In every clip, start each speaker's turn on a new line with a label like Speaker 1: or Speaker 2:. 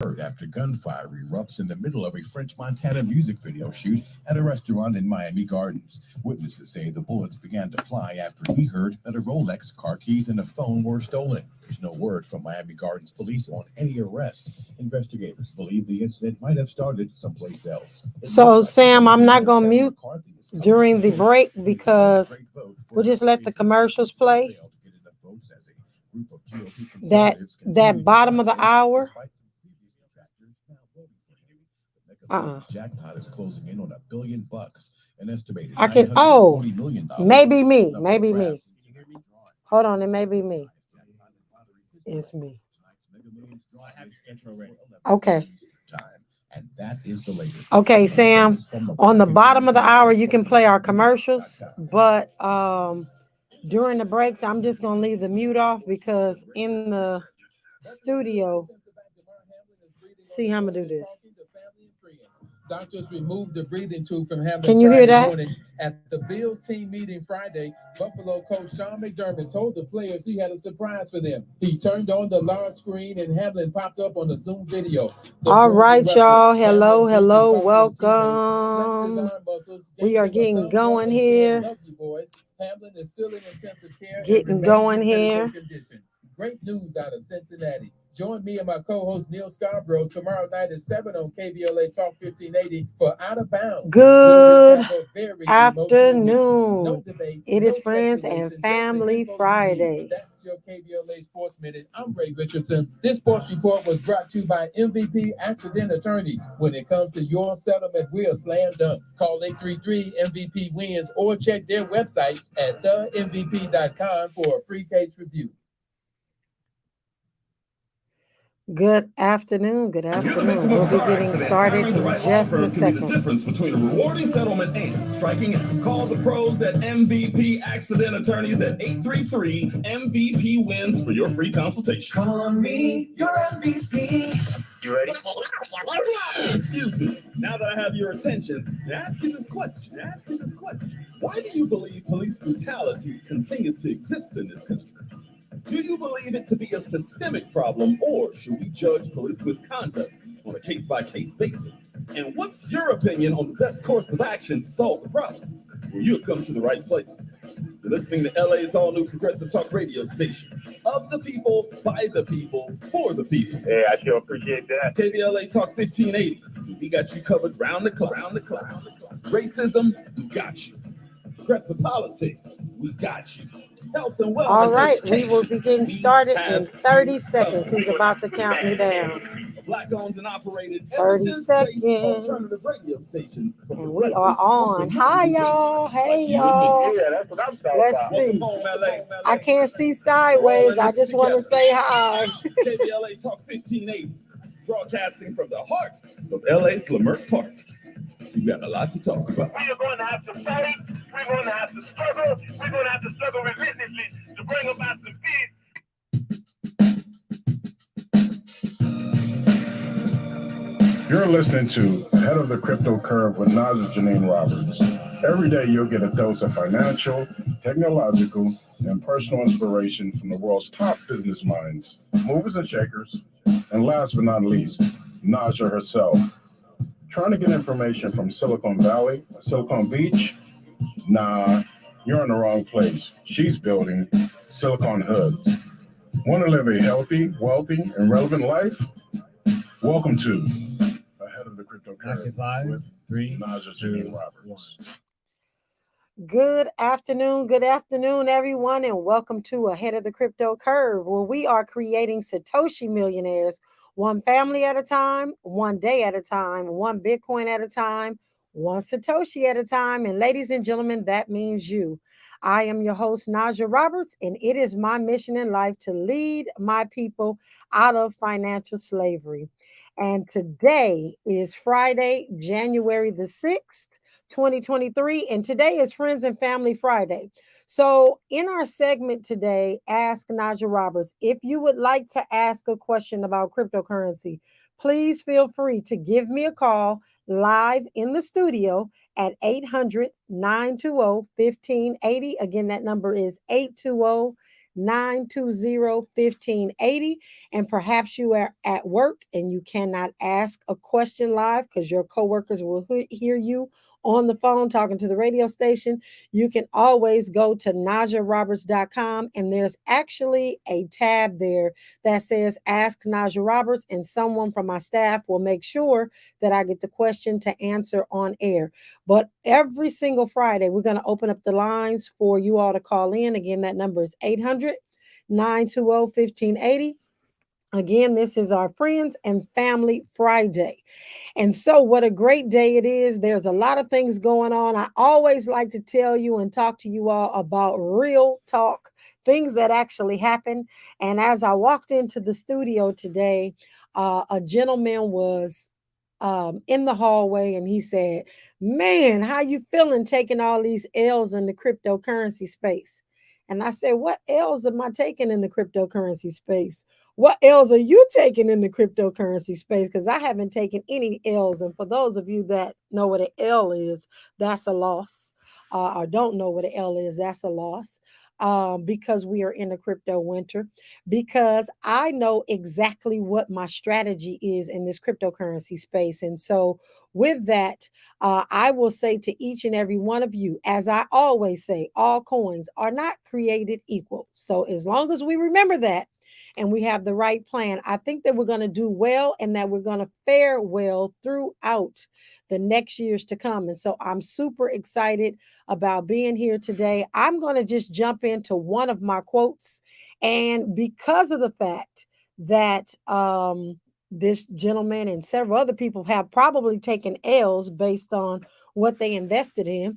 Speaker 1: After gunfire erupts in the middle of a French Montana music video shoot at a restaurant in Miami Gardens. Witnesses say the bullets began to fly after he heard that a Rolex, car keys, and a phone were stolen. There's no word from Miami Gardens police on any arrests. Investigators believe the incident might have started someplace else. So, Sam, I'm not going to mute during the break because we'll just let the commercials play. That bottom of the hour. Jackpot is closing in on $1 billion. An estimated $940 million. Maybe me. Hold on, it may be me. It's me. Okay. And that is the latest. Okay, Sam. On the bottom of the hour, you can play our commercials, but during the breaks, I'm just gonna leave the mute off because in the studio, see how I'm gonna do this.
Speaker 2: Doctors removed the breathing tube from Hamlin.
Speaker 1: Can you hear that?
Speaker 2: At the Bills team meeting Friday, Buffalo coach Sean McDermott told the players he had a surprise for them. He turned on the large screen and Hamlin popped up on the Zoom video.
Speaker 1: All right, y'all. Hello. Welcome. We are getting going here.
Speaker 2: Hamlin is still in intensive care.
Speaker 1: Getting going here.
Speaker 2: Great news out of Cincinnati. Join me and my co-host Neil Scarborough tomorrow night at 7 on KVLA Talk 1580 for Out of Bounds.
Speaker 1: Good afternoon. It is Friends and Family Friday.
Speaker 2: That's your KVLA Sports Minute. I'm Ray Richardson. This sports report was brought to you by MVP Accident Attorneys. When it comes to your settlement, we're a slam dunk. Call 833-MVP-WINS or check their website at themvp.com for a free case review.
Speaker 1: Good afternoon. We'll be getting started in just a second.
Speaker 3: The difference between a rewarding settlement and striking out. Call the pros at MVP Accident Attorneys at 833-MVP-WINS for your free consultation.
Speaker 4: Call on me, your MVP.
Speaker 3: You ready? Excuse me. Now that I have your attention, ask you this question. Why do you believe police brutality continues to exist in this country? Do you believe it to be a systemic problem, or should we judge police misconduct on a case-by-case basis? And what's your opinion on the best course of action to solve the problem? Well, you have come to the right place. You're listening to LA's all-new progressive talk radio station. Of the people, by the people, for the people.
Speaker 5: Hey, I sure appreciate that.
Speaker 3: It's KVLA Talk 1580. We got you covered round the clock. Racism, we got you. Progressive politics, we got you. Health and wellness.
Speaker 1: All right, we will be getting started in 30 seconds. He's about to count me down.
Speaker 3: Black-owned and operated
Speaker 1: 30 seconds.
Speaker 3: Alternative radio station.
Speaker 1: And we are on. Hi, y'all. Hey, y'all.
Speaker 5: Yeah, that's what I'm talking
Speaker 1: Let's
Speaker 5: about.
Speaker 1: see.
Speaker 3: Home, LA.
Speaker 1: I can't see sideways. I just want to say hi.
Speaker 3: KVLA Talk 1580. Broadcasting from the heart of LA's Leimert Park. We got a lot to talk about.
Speaker 5: We are going to have to fight. We're going to have to struggle. We're going to have to struggle relentlessly to bring about some
Speaker 6: peace. You're listening to Head of the Crypto Curve with Najah Roberts. Every day you'll get a dose of financial, technological, and personal inspiration from the world's top business minds, movers and shakers, and last but not least, Najah herself. Trying to get information from Silicon Valley, Silicon Beach? Nah, you're in the wrong place. She's building Silicon Hoods. Want to live a healthy, wealthy, and relevant life? Welcome to Ahead of the Crypto Curve with Najah Roberts.
Speaker 1: Good afternoon, everyone, and welcome to Ahead of the Crypto Curve, where we are creating Satoshi millionaires, one family at a time, one day at a time, one Bitcoin at a time, one Satoshi at a time. And ladies and gentlemen, that means you. I am your host, Najah Roberts, and it is my mission in life to lead my people out of financial slavery. And today is Friday, January the 6th, 2023, and today is Friends and Family Friday. So in our segment today, Ask Najah Roberts, if you would like to ask a question about cryptocurrency, please feel free to give me a call live in the studio at 800-920-1580. Again, that number is 820-920-1580. 920-1580. And perhaps you are at work and you cannot ask a question live because your coworkers will hear you on the phone talking to the radio station. You can always go to najahroberts.com, and there's actually a tab there that says Ask Najah Roberts, and someone from my staff will make sure that I get the question to answer on air. But every single Friday, we're going to open up the lines for you all to call in. Again, that number is 800-920-1580. Again, this is our Friends and Family Friday. And so, what a great day it is. There's a lot of things going on. I always like to tell you and talk to you all about real talk, things that actually happen. And as I walked into the studio today, a gentleman was in the hallway and he said, "Man, how you feeling taking all these L's in the cryptocurrency space?" And I said, "What L's am I taking in the cryptocurrency space? What L's are you taking in the cryptocurrency space?" Because I haven't taken any L's. And for those of you that know what an L is, that's a loss. Or don't know what an L is, that's a loss. Because we are in a crypto winter, because I know exactly what my strategy is in this cryptocurrency space. And so, with that, I will say to each and every one of you, as I always say, all coins are not created equal. So, as long as we remember that, and we have the right plan, I think that we're going to do well and that we're going to fare well throughout the next years to come. And so I'm super excited about being here today. I'm going to just jump into one of my quotes. And because of the fact that this gentleman and several other people have probably taken L's based on what they invested in,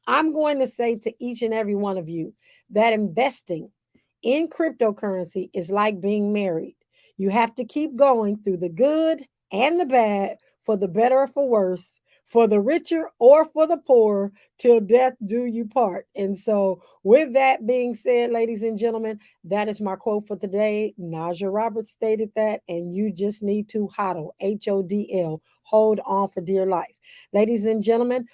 Speaker 1: I'm going to say to each and every one of you that investing in cryptocurrency is like being married. You have to keep going through the good and the bad, for the better or for worse, for the richer or for the poorer, till death do you part. And so, with that being said, ladies and gentlemen, that is my quote for today. Najah Roberts stated that, and you just need to hodl, HODL, hold on for dear life. Ladies and gentlemen,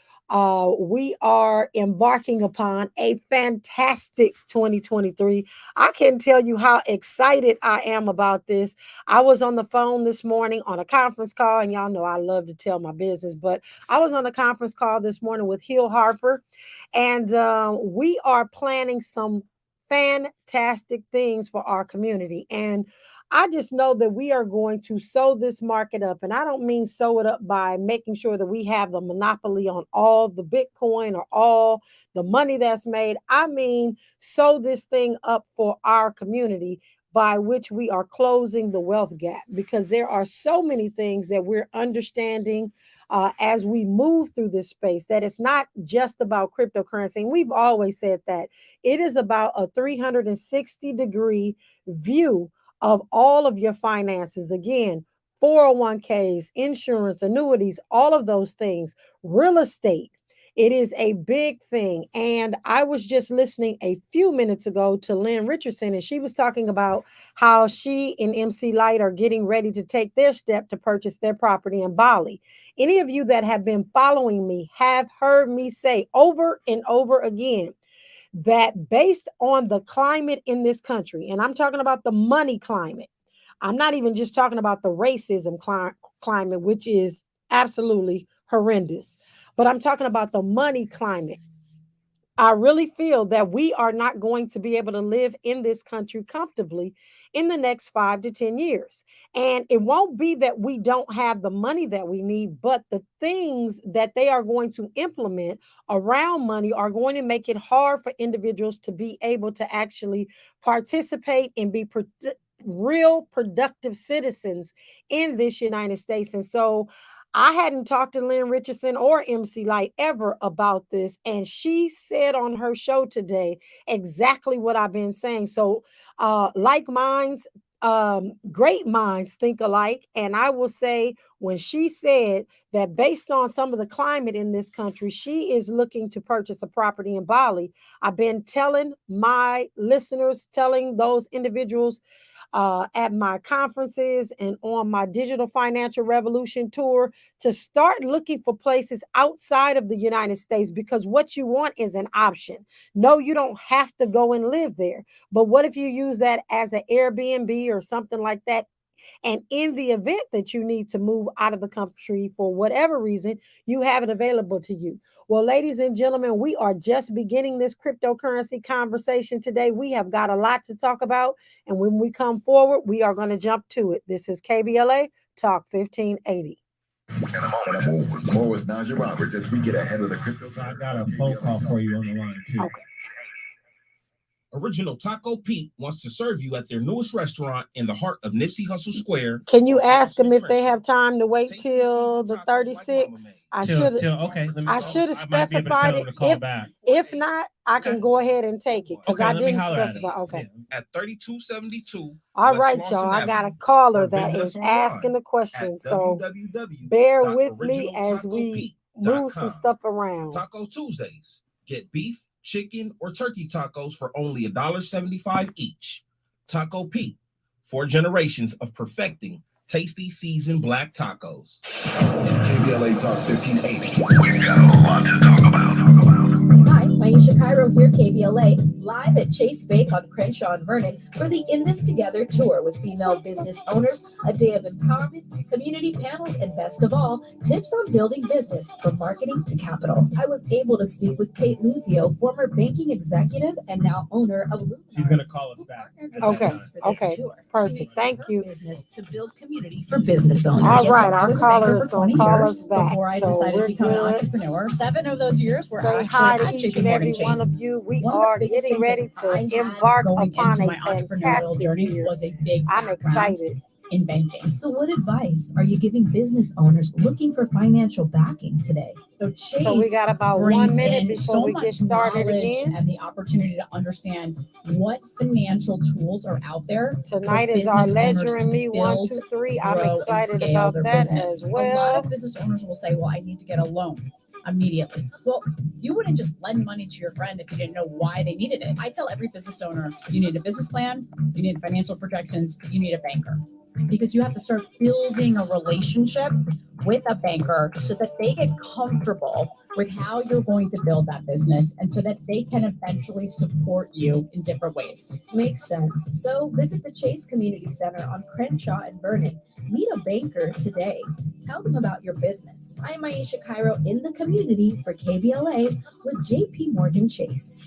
Speaker 1: we are embarking upon a fantastic 2023. I can tell you how excited I am about this. I was on the phone this morning on a conference call, and y'all know I love to tell my business, but I was on a conference call this morning with Hill Harper, and we are planning some fantastic things for our community. And I just know that we are going to sew this market up. And I don't mean sew it up by making sure that we have the monopoly on all the Bitcoin or all the money that's made. I mean, sew this thing up for our community, by which we are closing the wealth gap, because there are so many things that we're understanding as we move through this space, that it's not just about cryptocurrency. And we've always said that it is about a 360-degree view of all of your finances. Again, 401ks, insurance, annuities, all of those things, real estate. It is a big thing. And I was just listening a few minutes ago to Lynn Richardson, and she was talking about how she and MC Light are getting ready to take their step to purchase their property in Bali. Any of you that have been following me have heard me say over and over again that based on the climate in this country, and I'm talking about the money climate, I'm not even just talking about the racism climate, which is absolutely horrendous, but I'm talking about the money climate. I really feel that we are not going to be able to live in this country comfortably in the next 5 to 10 years. And it won't be that we don't have the money that we need, but the things that they are going to implement around money are going to make it hard for individuals to be able to actually participate and be real productive citizens in this United States. And so, I hadn't talked to Lynn Richardson or MC Light ever about this, and she said on her show today exactly what I've been saying. So, like minds, great minds think alike. And I will say, when she said that based on some of the climate in this country, she is looking to purchase a property in Bali, I've been telling my listeners, telling those individuals at my conferences and on my digital financial revolution tour to start looking for places outside of the United States, because what you want is an option. No, you don't have to go and live there. But what if you use that as an Airbnb or something like that? And in the event that you need to move out of the country for whatever reason, you have it available to you. Well, ladies and gentlemen, we are just beginning this cryptocurrency conversation today. We have got a lot to talk about. And when we come forward, we are going to jump to it. This is KBLA Talk 1580.
Speaker 3: In a moment, more with Najah Roberts as we get ahead of the crypto.
Speaker 2: I got a phone call for you on the line, too.
Speaker 1: Okay.
Speaker 7: Original Taco Pete wants to serve you at their newest restaurant in the heart of Nipsey Hussle Square.
Speaker 1: Can you ask them if they have time to wait till the 36th? I should have specified it. If not, I can go ahead and take it because I didn't specify. Okay.
Speaker 7: At 3272.
Speaker 1: All right, y'all. I got a caller that is asking the question. So bear with me as we move some stuff around.
Speaker 7: Taco Tuesdays. Get beef, chicken, or turkey tacos for only $1.75 each. Taco Pete, 4 generations of perfecting tasty seasoned black tacos.
Speaker 3: KBLA Talk 1580.
Speaker 5: We've got a lot to talk about.
Speaker 8: Hi, Maisha Cairo here, KBLA, live at Chase Bank on Crenshaw and Vernon for the In This Together tour with female business owners, a day of empowerment, community panels, and best of all, tips on building business from marketing to capital. I was able to speak with Kate Luzio, former banking executive and now owner of Lumina.
Speaker 2: She's going to call us back.
Speaker 1: Okay. Perfect. Thank you.
Speaker 8: Business to build community for business owners.
Speaker 1: All right, our caller is going to call us back.
Speaker 9: Before I decided to become an entrepreneur, 7 of those years were
Speaker 1: Say
Speaker 9: actually
Speaker 1: hi to
Speaker 9: at
Speaker 1: each
Speaker 9: JP
Speaker 1: and every
Speaker 9: Morgan
Speaker 1: one
Speaker 9: Chase.
Speaker 1: of you. We
Speaker 9: One of the
Speaker 1: are
Speaker 9: biggest
Speaker 1: getting
Speaker 9: things
Speaker 1: ready
Speaker 9: that
Speaker 1: to
Speaker 9: I had
Speaker 1: embark
Speaker 9: going
Speaker 1: upon
Speaker 9: into
Speaker 1: a
Speaker 9: my entrepreneurial
Speaker 1: fantastic
Speaker 9: journey
Speaker 1: year.
Speaker 9: was a big
Speaker 1: I'm
Speaker 9: background
Speaker 1: excited.
Speaker 9: in banking.
Speaker 8: So what advice are you giving business owners looking for financial backing today?
Speaker 9: So Chase
Speaker 1: So we got about 1
Speaker 9: brings
Speaker 1: minute
Speaker 9: in
Speaker 1: before
Speaker 9: so
Speaker 1: we
Speaker 9: much
Speaker 1: get started
Speaker 9: knowledge
Speaker 1: again.
Speaker 9: and the opportunity to understand what financial tools are out there.
Speaker 1: Tonight
Speaker 9: for
Speaker 1: is our
Speaker 9: business
Speaker 1: ledger
Speaker 9: owners
Speaker 1: and
Speaker 9: to
Speaker 1: me 1,
Speaker 9: build,
Speaker 1: 2, 3. I'm
Speaker 9: grow, and
Speaker 1: excited
Speaker 9: scale
Speaker 1: about
Speaker 9: their
Speaker 1: that
Speaker 9: business.
Speaker 1: as
Speaker 9: A lot
Speaker 1: well.
Speaker 9: of business owners will say, well, I need to get a loan immediately. Well, you wouldn't just lend money to your friend if you didn't know why they needed it. I tell every business owner, you need a business plan, you need financial projections, you need a banker. Because you have to start building a relationship with a banker so that they get comfortable with how you're going to build that business and so that they can eventually support you in different ways.
Speaker 8: Makes sense. So visit the Chase Community Center on Crenshaw and Vernon. Meet a banker today. Tell them about your business. I'm Maisha Cairo in the community for KBLA with JP Morgan Chase.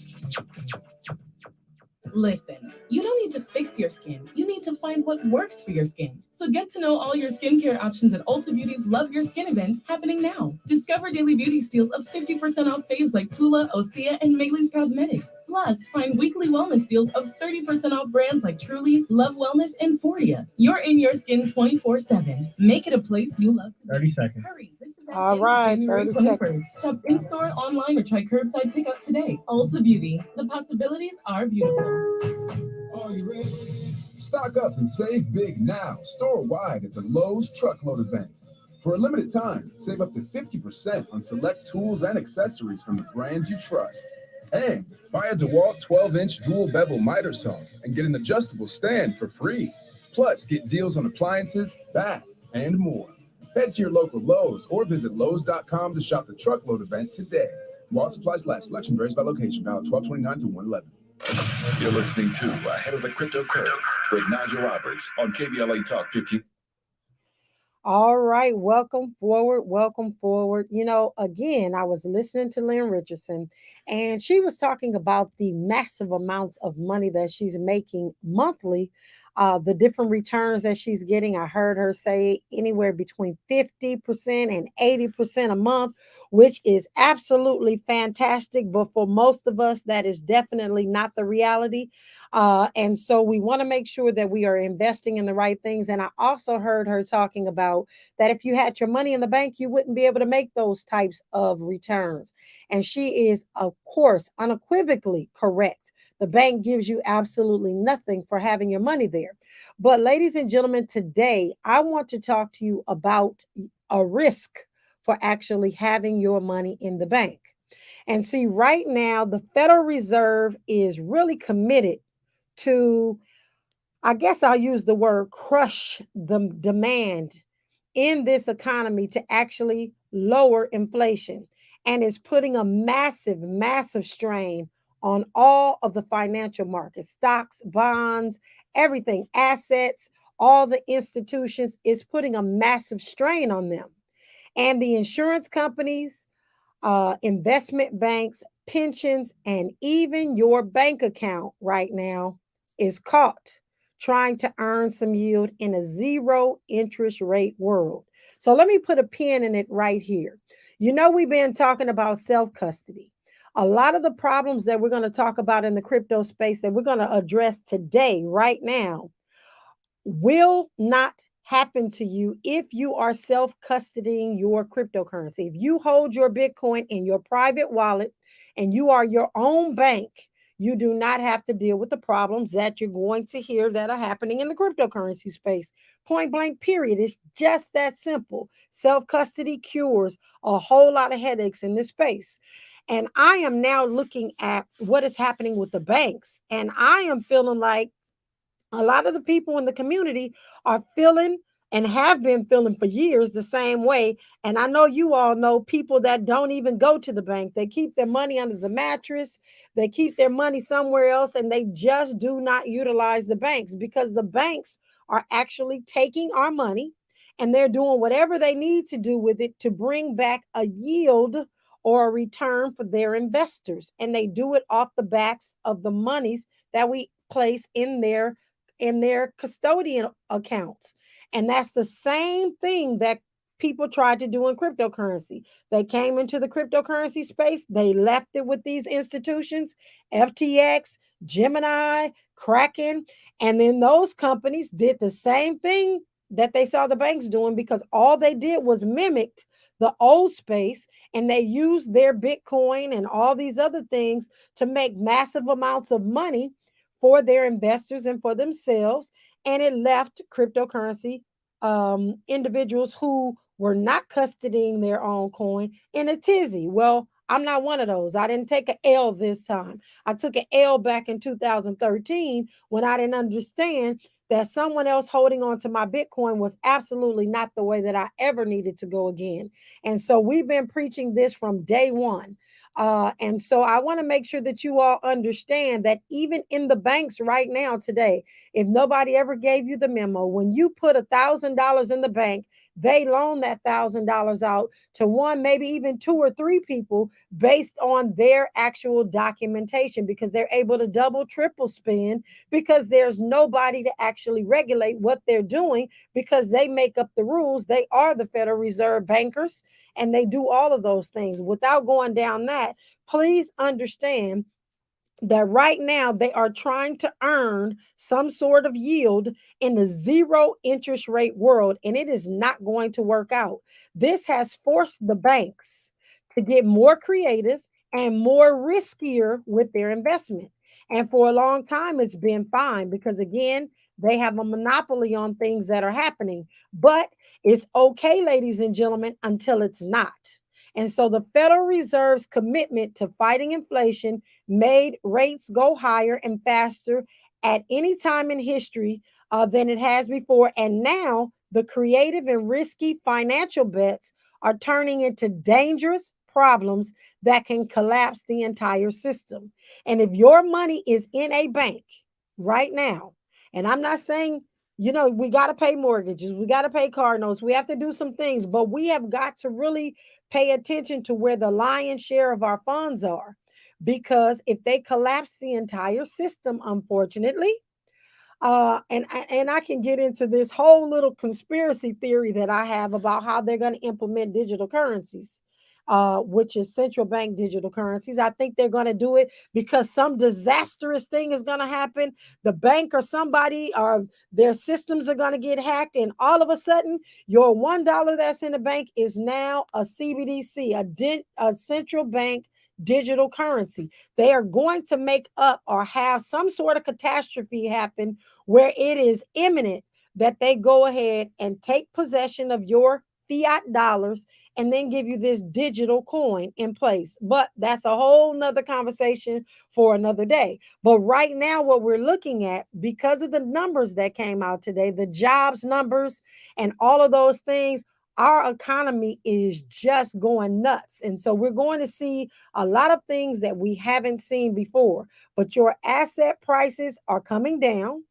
Speaker 10: Listen, you don't need to fix your skin. You need to find what works for your skin. So get to know all your skincare options at Ulta Beauty's Love Your Skin event happening now. Discover daily beauty steals of 50% off faves like Tula, Osea, and Maylee's Cosmetics. Plus, find weekly wellness deals of 30% off brands like Truly, Love Wellness, and Foria. You're in your skin 24/7. Make it a place you love.
Speaker 2: 30 seconds.
Speaker 10: Hurry. This event
Speaker 1: All
Speaker 10: ends
Speaker 1: right,
Speaker 10: January
Speaker 1: 30
Speaker 10: 21st.
Speaker 1: seconds.
Speaker 10: Shop in-store, online, or try curbside pickup today. Ulta Beauty. The possibilities are beautiful.
Speaker 11: Are you ready? Stock up and save big now, store-wide at the Lowe's Truckload event. For a limited time, save up to 50% on select tools and accessories from the brands you trust. And buy a DeWalt 12-inch dual bevel miter saw and get an adjustable stand for free. Plus, get deals on appliances, bath, and more. Head to your local Lowe's or visit Lowe's.com to shop the Truckload event today. While supplies last, selection varies by location. Valid 12/29 through 1/11.
Speaker 3: You're listening to Ahead of the Crypto Curve with Najah Roberts on KBLA Talk 15.
Speaker 1: All right, welcome forward, welcome forward. You know, again, I was listening to Lynn Richardson, and she was talking about the massive amounts of money that she's making monthly, the different returns that she's getting. I heard her say anywhere between 50% and 80% a month, which is absolutely fantastic. But for most of us, that is definitely not the reality. And so we want to make sure that we are investing in the right things. And I also heard her talking about that if you had your money in the bank, you wouldn't be able to make those types of returns. And she is, of course, unequivocally correct. The bank gives you absolutely nothing for having your money there. But, ladies and gentlemen, today I want to talk to you about a risk for actually having your money in the bank. And see, right now, the Federal Reserve is really committed to I guess I'll use the word crush the demand in this economy to actually lower inflation. And it's putting a massive, massive strain on all of the financial markets, stocks, bonds, everything, assets, all the institutions. Is putting a massive strain on them. And the insurance companies, investment banks, pensions, and even your bank account right now is caught trying to earn some yield in a zero interest rate world. So let me put a pin in it right here. You know, we've been talking about self custody. A lot of the problems that we're going to talk about in the crypto space that we're going to address today, right now, will not happen to you if you are self custodying your cryptocurrency. If you hold your Bitcoin in your private wallet and you are your own bank, you do not have to deal with the problems that you're going to hear that are happening in the cryptocurrency space. Point blank, period. It's just that simple. Self custody cures a whole lot of headaches in this space. And I am now looking at what is happening with the banks. And I am feeling like a lot of the people in the community are feeling and have been feeling for years the same way. And I know you all know people that don't even go to the bank. They keep their money under the mattress, they keep their money somewhere else, and they just do not utilize the banks because the banks are actually taking our money and they're doing whatever they need to do with it to bring back a yield or a return for their investors. And they do it off the backs of the monies that we place in their custodian accounts. And that's the same thing that people tried to do in cryptocurrency. They came into the cryptocurrency space, they left it with these institutions, FTX, Gemini, Kraken, and then those companies did the same thing that they saw the banks doing because all they did was mimicked the old space and they used their Bitcoin and all these other things to make massive amounts of money for their investors and for themselves. And it left cryptocurrency individuals who were not custodying their own coin in a tizzy. Well, I'm not one of those. I didn't take an L this time. I took an L back in 2013 when I didn't understand that someone else holding on to my Bitcoin was absolutely not the way that I ever needed to go again. And so we've been preaching this from day one. And so I want to make sure that you all understand that even in the banks right now today, if nobody ever gave you the memo, when you put $1,000 in the bank, they loan that $1,000 out to one, maybe even two or three people based on their actual documentation because they're able to double, triple spend because there's nobody to actually regulate what they're doing because they make up the rules. They are the Federal Reserve bankers and they do all of those things. Without going down that, please understand that right now they are trying to earn some sort of yield in the zero interest rate world, and it is not going to work out. This has forced the banks to get more creative and more riskier with their investment. And for a long time, it's been fine because, again, they have a monopoly on things that are happening. But it's okay, ladies and gentlemen, until it's not. And so the Federal Reserve's commitment to fighting inflation made rates go higher and faster at any time in history than it has before. And now the creative and risky financial bets are turning into dangerous problems that can collapse the entire system. And if your money is in a bank right now, and I'm not saying, you know, we got to pay mortgages, we got to pay car notes, we have to do some things, but we have got to really pay attention to where the lion's share of our funds are. Because if they collapse the entire system, unfortunately, and I can get into this whole little conspiracy theory that I have about how they're going to implement digital currencies, which is central bank digital currencies. I think they're going to do it because some disastrous thing is going to happen. The bank or somebody or their systems are going to get hacked, and all of a sudden, your $1 that's in the bank is now a CBDC, a central bank digital currency. They are going to make up or have some sort of catastrophe happen where it is imminent that they go ahead and take possession of your fiat dollars and then give you this digital coin in place. But that's a whole nother conversation for another day. But right now, what we're looking at, because of the numbers that came out today, the jobs numbers and all of those things, our economy is just going nuts. And so we're going to see a lot of things that we haven't seen before. But your asset prices are coming down,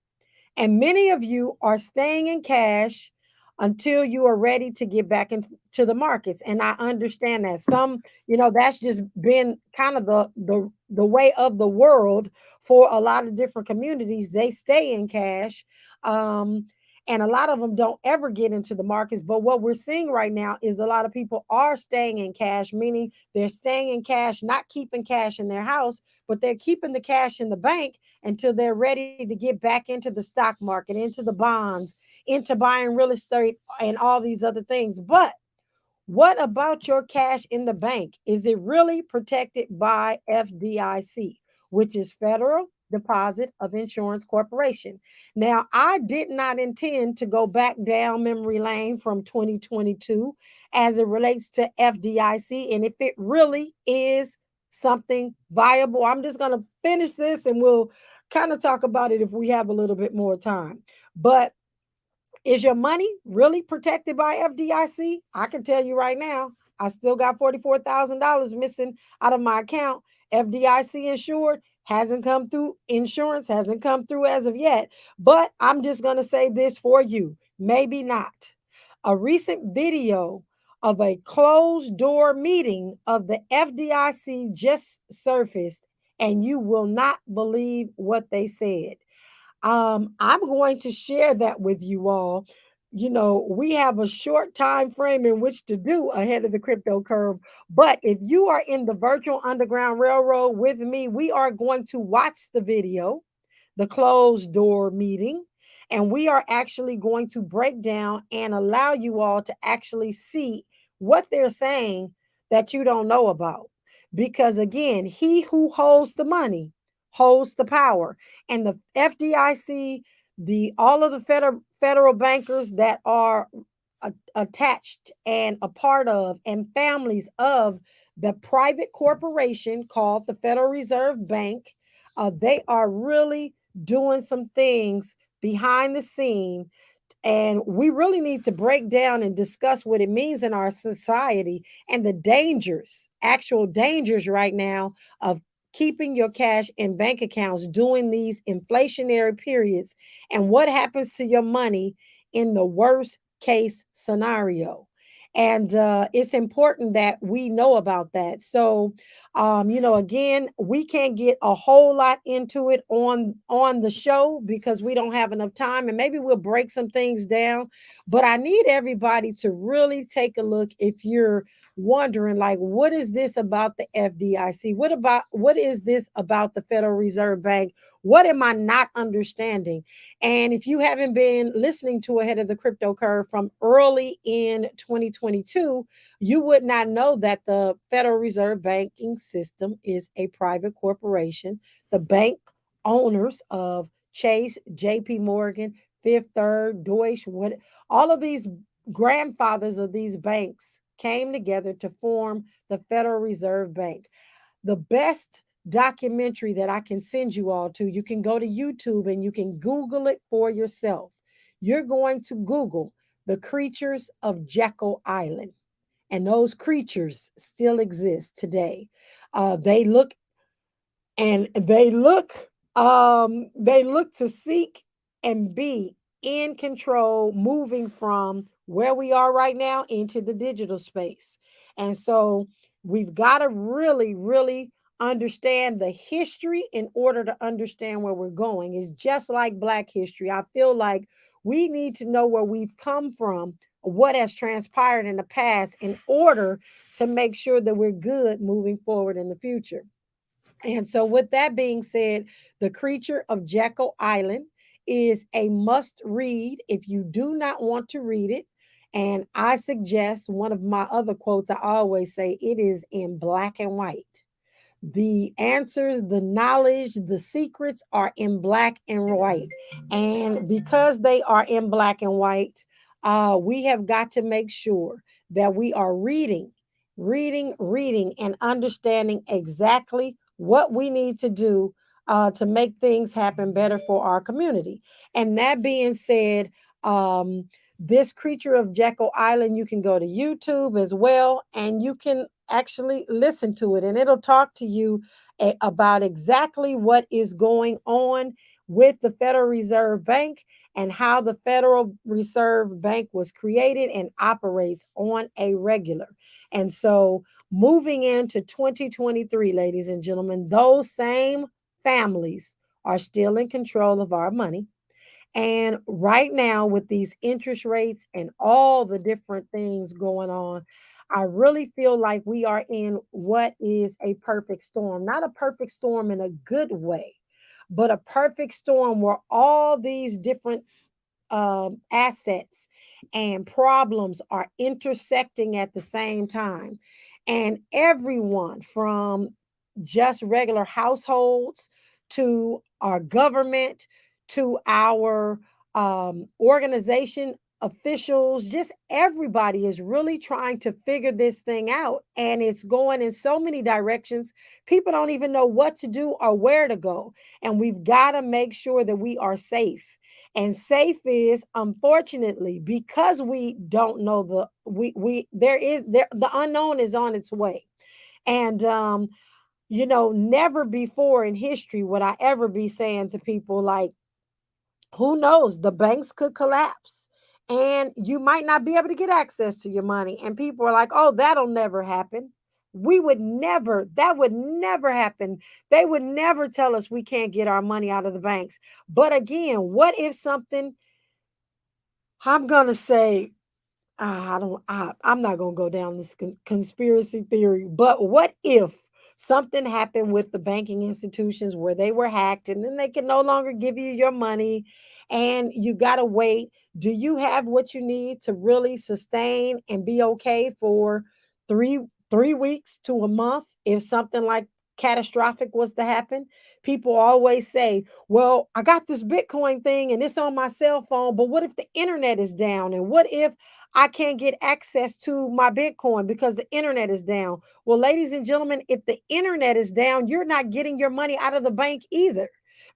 Speaker 1: and many of you are staying in cash until you are ready to get back into the markets. And I understand that some, that's just been kind of the way of the world for a lot of different communities. They stay in cash. And a lot of them don't ever get into the markets. But what we're seeing right now is a lot of people are staying in cash, meaning they're staying in cash, not keeping cash in their house, but they're keeping the cash in the bank until they're ready to get back into the stock market, into the bonds, into buying real estate and all these other things. But what about your cash in the bank? Is it really protected by FDIC, which is Federal Deposit of Insurance Corporation? Now, I did not intend to go back down memory lane from 2022 as it relates to FDIC and if it really is something viable. I'm just going to finish this and we'll kind of talk about it if we have a little bit more time. But is your money really protected by FDIC? I can tell you right now, I still got $44,000 missing out of my account. FDIC insured hasn't come through, insurance hasn't come through as of yet. But I'm just going to say this for you, maybe not. A recent video of a closed door meeting of the FDIC just surfaced, and you will not believe what they said. I'm going to share that with you all. We have a short time frame in which to do ahead of the crypto curve. But if you are in the virtual Underground Railroad with me, we are going to watch the video, the closed door meeting, and we are actually going to break down and allow you all to actually see what they're saying that you don't know about. Because again, he who holds the money holds the power. And the FDIC, all of the federal bankers that are attached and a part of and families of the private corporation called the Federal Reserve Bank, they are really doing some things behind the scene. And we really need to break down and discuss what it means in our society and the dangers, actual dangers right now of keeping your cash in bank accounts during these inflationary periods and what happens to your money in the worst case scenario. And it's important that we know about that. So, again, we can't get a whole lot into it on the show because we don't have enough time, and maybe we'll break some things down. But I need everybody to really take a look if you're wondering, like, what is this about the FDIC? What is this about the Federal Reserve Bank? What am I not understanding? And if you haven't been listening to Ahead of the Crypto Curve from early in 2022, you would not know that the Federal Reserve banking system is a private corporation. The bank owners of Chase, JP Morgan, Fifth Third, Deutsche, all of these grandfathers of these banks came together to form the Federal Reserve Bank. The best documentary that I can send you all to, you can go to YouTube and you can Google it for yourself. You're going to Google the creatures of Jekyll Island, and those creatures still exist today. They look to seek and be in control, moving from where we are right now into the digital space. And so we've got to really, really understand the history in order to understand where we're going. It's just like Black history. I feel like we need to know where we've come from, what has transpired in the past, in order to make sure that we're good moving forward in the future. And so, with that being said, The Creature of Jekyll Island is a must read if you do not want to read it. And I suggest one of my other quotes I always say, it is in black and white. The answers, the knowledge, the secrets are in black and white. And because they are in black and white, We have got to make sure that we are reading, and understanding exactly what we need to do to make things happen better for our community. And that being said, this Creature of Jekyll Island, you can go to YouTube as well, and you can actually listen to it, and it'll talk to you about exactly what is going on with the Federal Reserve Bank and how the Federal Reserve Bank was created and operates on a regular. And so, moving into 2023, ladies and gentlemen, those same families are still in control of our money. And right now, with these interest rates and all the different things going on, I really feel like we are in what is a perfect storm. Not a perfect storm in a good way, but a perfect storm where all these different assets and problems are intersecting at the same time. And everyone from just regular households to our government to our organization officials, just everybody is really trying to figure this thing out. And it's going in so many directions. People don't even know what to do or where to go. And we've got to make sure that we are safe. And safe is, unfortunately, because we don't know we there is there the unknown is on its way. And never before in history would I ever be saying to people like, who knows, the banks could collapse and you might not be able to get access to your money. And people are like, oh, that'll never happen. That would never happen. They would never tell us we can't get our money out of the banks. But again, what if something, I'm going to say, I'm not going to go down this conspiracy theory, but what if something happened with the banking institutions where they were hacked and then they can no longer give you your money and you got to wait? Do you have what you need to really sustain and be okay for three 3 weeks to a month if something like catastrophic was to happen? People always say, well, I got this Bitcoin thing and it's on my cell phone, but what if the internet is down? And what if I can't get access to my Bitcoin because the internet is down? Well, ladies and gentlemen, if the internet is down, you're not getting your money out of the bank either.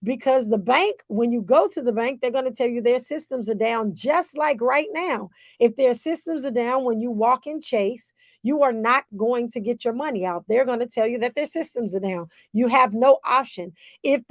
Speaker 1: Because the bank, when you go to the bank, they're going to tell you their systems are down, just like right now. If their systems are down when you walk in Chase, you are not going to get your money out. They're going to tell you that their systems are down. You have no option. If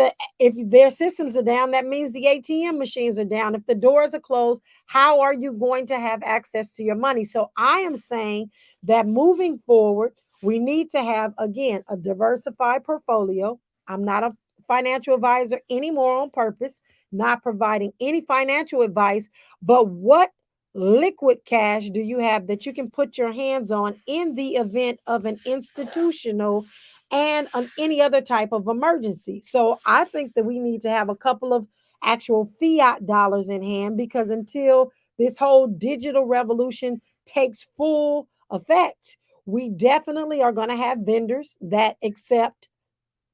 Speaker 1: their systems are down, that means the ATM machines are down. If the doors are closed, how are you going to have access to your money? So I am saying that moving forward, we need to have, again, a diversified portfolio. I'm not a financial advisor anymore on purpose, not providing any financial advice, but what liquid cash do you have that you can put your hands on in the event of an institutional and any other type of emergency? So I think that we need to have a couple of actual fiat dollars in hand, because until this whole digital revolution takes full effect, we definitely are going to have vendors that accept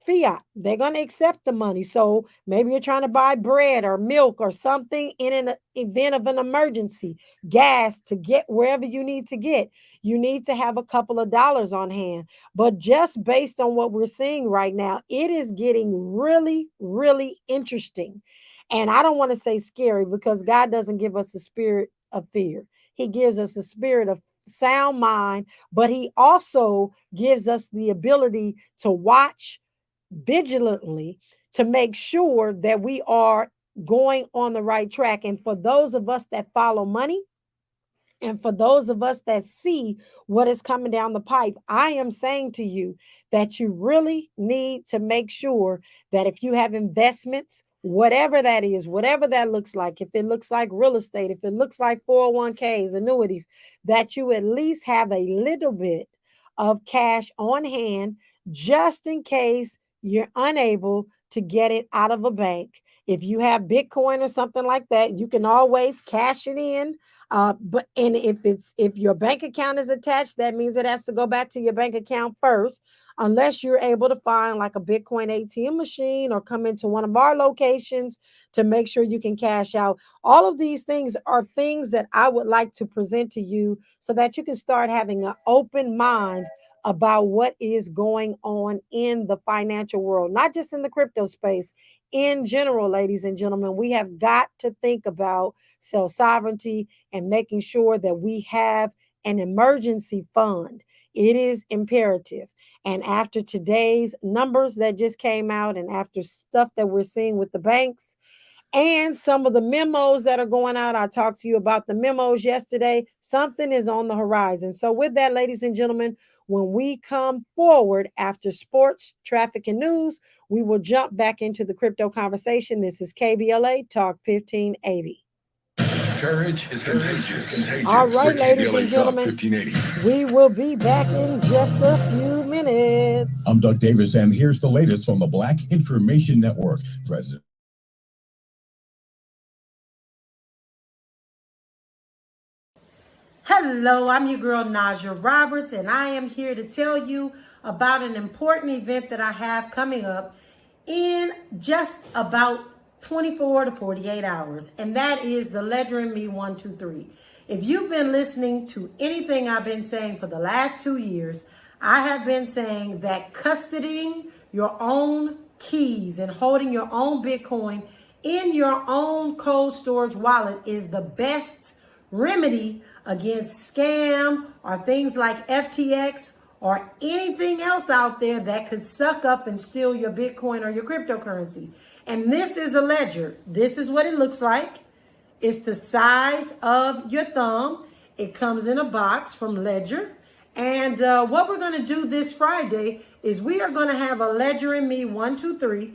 Speaker 1: fiat. They're going to accept the money. So maybe you're trying to buy bread or milk or something in an event of an emergency, gas to get wherever you need to get. You need to have a couple of dollars on hand. But just based on what we're seeing right now, it is getting really, really interesting. And I don't want to say scary, because God doesn't give us a spirit of fear. He gives us a spirit of sound mind, but he also gives us the ability to watch vigilantly to make sure that we are going on the right track. And for those of us that follow money, and for those of us that see what is coming down the pipe, I am saying to you that you really need to make sure that if you have investments, whatever that is, whatever that looks like, if it looks like real estate, if it looks like 401ks, annuities, that you at least have a little bit of cash on hand just in case you're unable to get it out of a bank. If you have Bitcoin or something like that, you can always cash it in. But and if your bank account is attached, that means it has to go back to your bank account first, unless you're able to find like a Bitcoin ATM machine or come into one of our locations to make sure you can cash out. All of these things are things that I would like to present to you so that you can start having an open mind about what is going on in the financial world, not just in the crypto space. In general, ladies and gentlemen, we have got to think about self sovereignty and making sure that we have an emergency fund. It is imperative. And after today's numbers that just came out, and after stuff that we're seeing with the banks, and some of the memos that are going out, I talked to you about the memos yesterday. Something is on the horizon. So, with that, ladies and gentlemen, when we come forward after sports, traffic, and news, we will jump back into the crypto conversation. This is KBLA Talk 1580.
Speaker 12: Courage is contagious.
Speaker 1: All right, ladies
Speaker 12: KBLA
Speaker 1: and
Speaker 12: Talk
Speaker 1: gentlemen,
Speaker 12: 1580.
Speaker 1: we will be back in just a few minutes.
Speaker 13: I'm Doug Davis, and here's the latest from the Black Information Network. President.
Speaker 1: Hello, I'm your girl Najah Roberts, and I am here to tell you about an important event that I have coming up in just about 24 to 48 hours, and that is the Ledger and Me 123. If you've been listening to anything I've been saying for the last 2 years, I have been saying that custodying your own keys and holding your own Bitcoin in your own cold storage wallet is the best remedy against scam or things like FTX or anything else out there that could suck up and steal your Bitcoin or your cryptocurrency. And this is a ledger. This is what it looks like. It's the size of your thumb. It comes in a box from Ledger. And what we're going to do this Friday is we are going to have a Ledger and Me 123.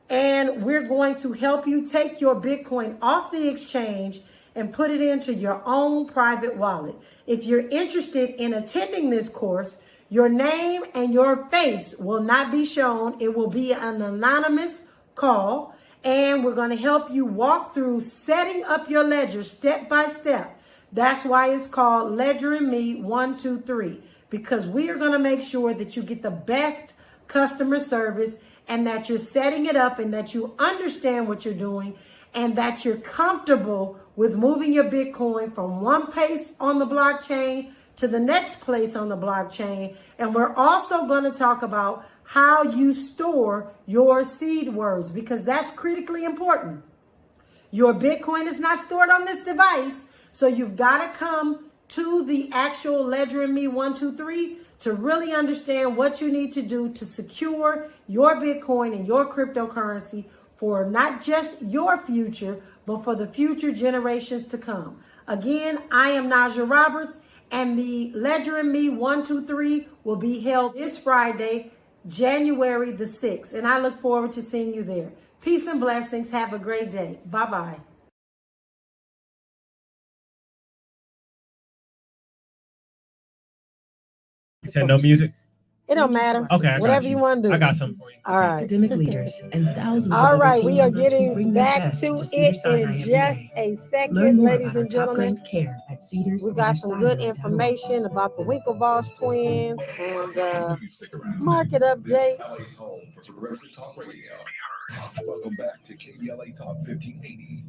Speaker 1: And we're going to help you take your Bitcoin off the exchange and put it into your own private wallet. If you're interested in attending this course, your name and your face will not be shown. It will be an anonymous call, and we're going to help you walk through setting up your ledger step by step. That's why it's called Ledger and Me 123, because we are going to make sure that you get the best customer service and that you're setting it up and that you understand what you're doing and that you're comfortable with moving your Bitcoin from one place on the blockchain to the next place on the blockchain. And we're also going to talk about how you store your seed words, because that's critically important. Your Bitcoin is not stored on this device, so you've got to come to the actual Ledger and Me 123 to really understand what you need to do to secure your Bitcoin and your cryptocurrency for not just your future, but for the future generations to come. Again, I am Najah Roberts, and the Ledger and Me 123 will be held this Friday, January the 6th. And I look forward to seeing you there. Peace and blessings. Have a great day. Bye-bye.
Speaker 2: You said no music?
Speaker 1: It don't matter.
Speaker 2: Okay,
Speaker 1: whatever you want to do.
Speaker 2: I got some for you.
Speaker 1: All right.
Speaker 10: Academic leaders and thousands
Speaker 1: All
Speaker 10: of
Speaker 1: right,
Speaker 10: other
Speaker 1: we
Speaker 10: team
Speaker 1: are
Speaker 10: members who
Speaker 1: getting
Speaker 10: bring their
Speaker 1: back
Speaker 10: best
Speaker 1: to
Speaker 10: Cedar
Speaker 1: it
Speaker 10: Sinai
Speaker 1: in
Speaker 10: every
Speaker 1: just
Speaker 10: day.
Speaker 1: a
Speaker 10: Learn
Speaker 1: second,
Speaker 10: more
Speaker 1: ladies
Speaker 10: about our
Speaker 1: and gentlemen.
Speaker 10: top-ranked care at Cedars.
Speaker 1: We got some good information about the Winklevoss twins and market update.
Speaker 12: LA's home for Progressive Talk Radio. Welcome back to KBLA Talk 1580.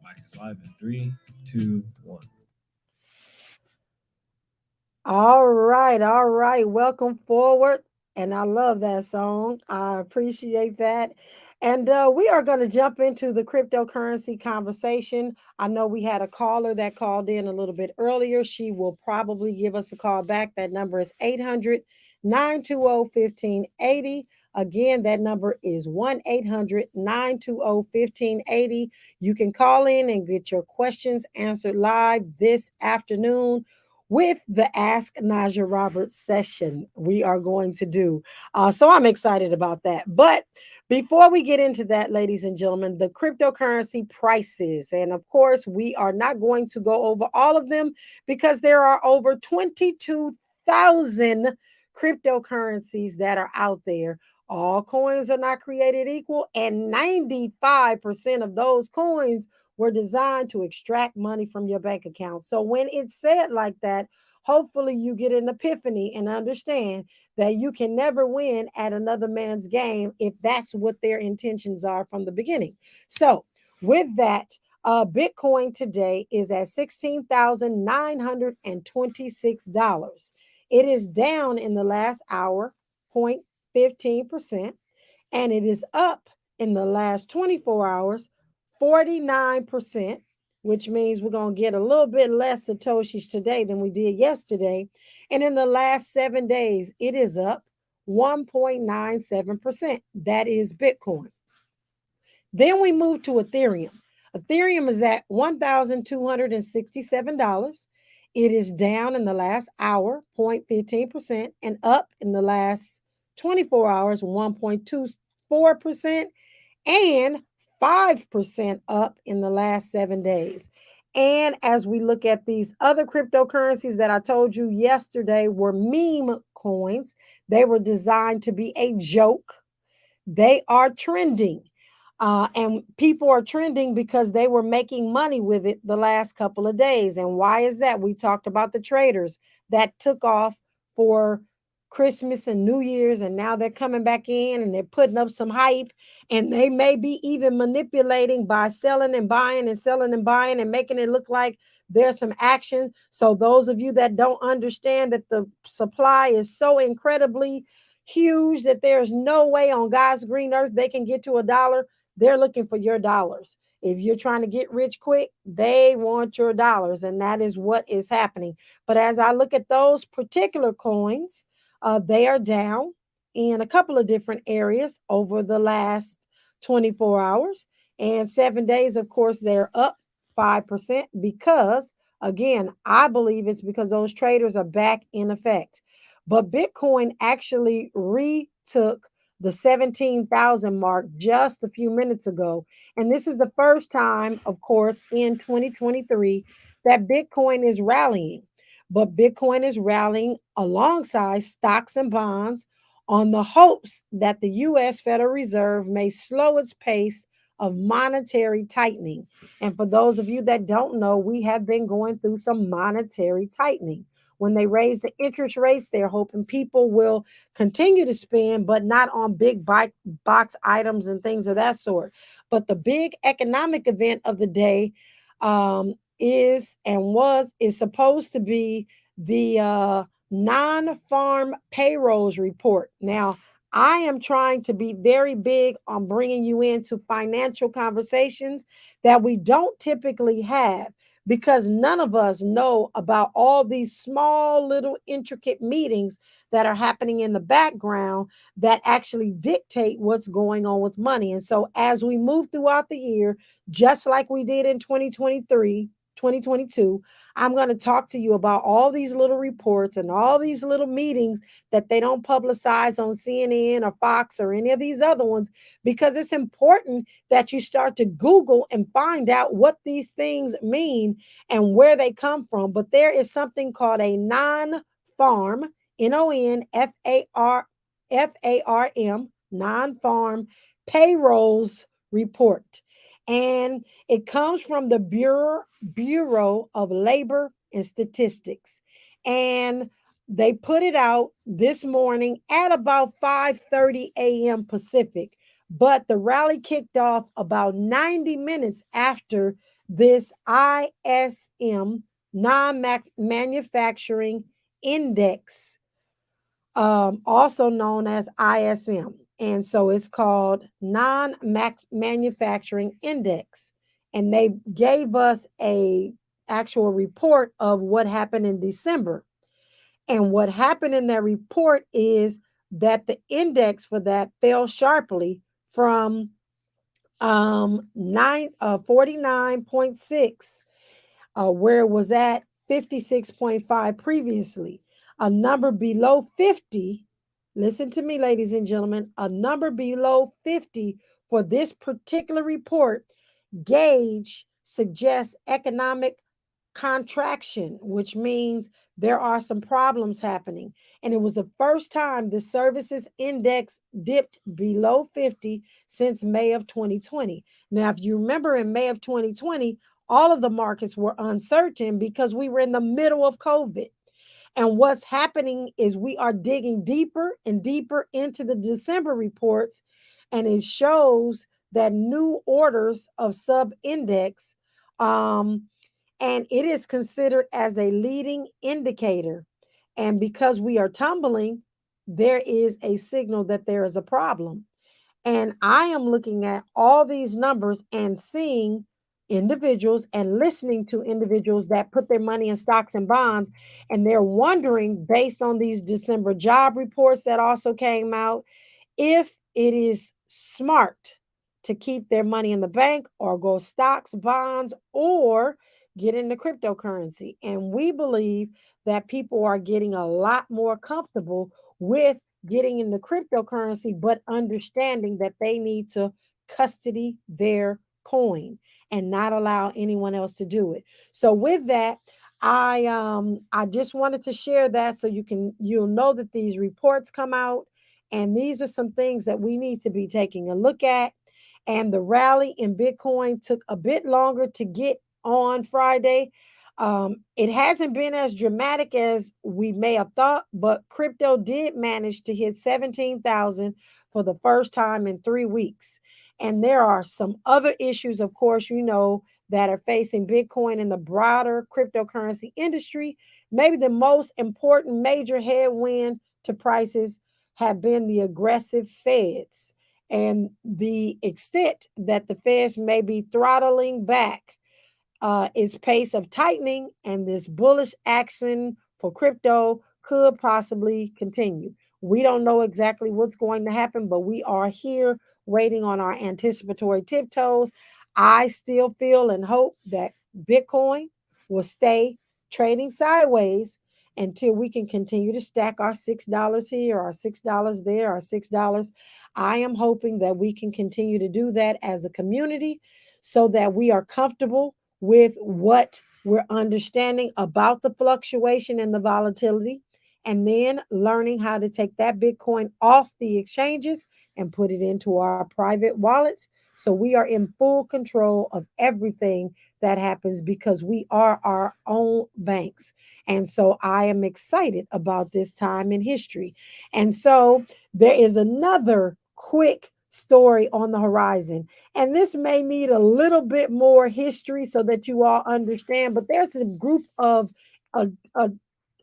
Speaker 2: Mike is live in 3, 2, 1.
Speaker 1: All right. Welcome forward. And I love that song. I appreciate that. And we are going to jump into the cryptocurrency conversation. I know we had a caller that called in a little bit earlier. She will probably give us a call back. That number is 800-920-1580. Again, that number is 1-800-920-1580. You can call in and get your questions answered live this afternoon with the Ask Najah Roberts session we are going to do. So I'm excited about that. But before we get into that, ladies and gentlemen, the cryptocurrency prices. And of course, we are not going to go over all of them because there are over 22,000 cryptocurrencies that are out there. All coins are not created equal, and 95% of those coins were designed to extract money from your bank account. So when it's said like that, hopefully you get an epiphany and understand that you can never win at another man's game if that's what their intentions are from the beginning. So with that, Bitcoin today is at $16,926. It is down in the last hour, 0.15%, and it is up in the last 24 hours, 49%, which means we're going to get a little bit less Satoshis today than we did yesterday. And in the last 7 days, it is up 1.97%. That is Bitcoin. Then we move to Ethereum. Ethereum is at $1,267. It is down in the last hour, 0.15%, and up in the last 24 hours, 1.24%, and 5% up in the last 7 days. And as we look at these other cryptocurrencies that I told you yesterday were meme coins, they were designed to be a joke. They are trending. And people are trending because they were making money with it the last couple of days. And why is that? We talked about the traders that took off for Christmas and New Year's, and now they're coming back in and they're putting up some hype, and they may be even manipulating by selling and buying and selling and buying and making it look like there's some action. So those of you that don't understand that the supply is so incredibly huge that there's no way on God's green earth they can get to $1, they're looking for your dollars. If you're trying to get rich quick, they want your dollars, and that is what is happening. But as I look at those particular coins, they are down in a couple of different areas over the last 24 hours. And 7 days, of course, they're up 5% because, again, I believe it's because those traders are back in effect. But Bitcoin actually retook the 17,000 mark just a few minutes ago. And this is the first time, of course, in 2023 that Bitcoin is rallying. But Bitcoin is rallying alongside stocks and bonds on the hopes that the U.S. Federal Reserve may slow its pace of monetary tightening. And for those of you that don't know, we have been going through some monetary tightening. When they raise the interest rates, they're hoping people will continue to spend, but not on big box items and things of that sort. But the big economic event of the day is supposed to be the non-farm payrolls report. Now, I am trying to be very big on bringing you into financial conversations that we don't typically have, because none of us know about all these small little intricate meetings that are happening in the background that actually dictate what's going on with money. And so as we move throughout the year, just like we did in 2023, 2022, I'm going to talk to you about all these little reports and all these little meetings that they don't publicize on CNN or Fox or any of these other ones, because it's important that you start to Google and find out what these things mean and where they come from. But there is something called a non-farm, NONFARM, non-farm payrolls report. And it comes from the Bureau of Labor and Statistics. And they put it out this morning at about 5:30 a.m. Pacific. But the rally kicked off about 90 minutes after this ISM, non-manufacturing index, also known as ISM. And so it's called non-manufacturing index. And they gave us a actual report of what happened in December. And what happened in that report is that the index for that fell sharply from 49.6, where it was at 56.5 previously. A number below 50, listen to me, ladies and gentlemen, a number below 50 for this particular report gauge suggests economic contraction, which means there are some problems happening. And it was the first time the services index dipped below 50 since May of 2020. Now, if you remember in May of 2020, all of the markets were uncertain because we were in the middle of COVID. And what's happening is we are digging deeper and deeper into the December reports, and it shows that new orders of sub index, um, and it is considered as a leading indicator. And because we are tumbling, there is a signal that there is a problem. And I am looking at all these numbers and seeing individuals and listening to individuals that put their money in stocks and bonds. And they're wondering, based on these December job reports that also came out, if it is smart to keep their money in the bank or go stocks, bonds, or get into cryptocurrency. And we believe that people are getting a lot more comfortable with getting into cryptocurrency, but understanding that they need to custody their coin and not allow anyone else to do it. So with that, I just wanted to share that so you'll know that these reports come out, and these are some things that we need to be taking a look at. And the rally in Bitcoin took a bit longer to get on Friday. It hasn't been as dramatic as we may have thought, but crypto did manage to hit 17,000 for the first time in 3 weeks. And there are some other issues, of course, that are facing Bitcoin and the broader cryptocurrency industry. Maybe the most important major headwind to prices have been the aggressive Feds and the extent that the Feds may be throttling back its pace of tightening, and this bullish action for crypto could possibly continue. We don't know exactly what's going to happen, but we are here waiting on our anticipatory tiptoes. I still feel and hope that Bitcoin will stay trading sideways until we can continue to stack our $6 here, our $6 there, our $6. I am hoping that we can continue to do that as a community so that we are comfortable with what we're understanding about the fluctuation and the volatility, and then learning how to take that Bitcoin off the exchanges and put it into our private wallets. So we are in full control of everything that happens because we are our own banks. And so I am excited about this time in history. And so there is another quick story on the horizon. And this may need a little bit more history so that you all understand, but there's a group of a, a,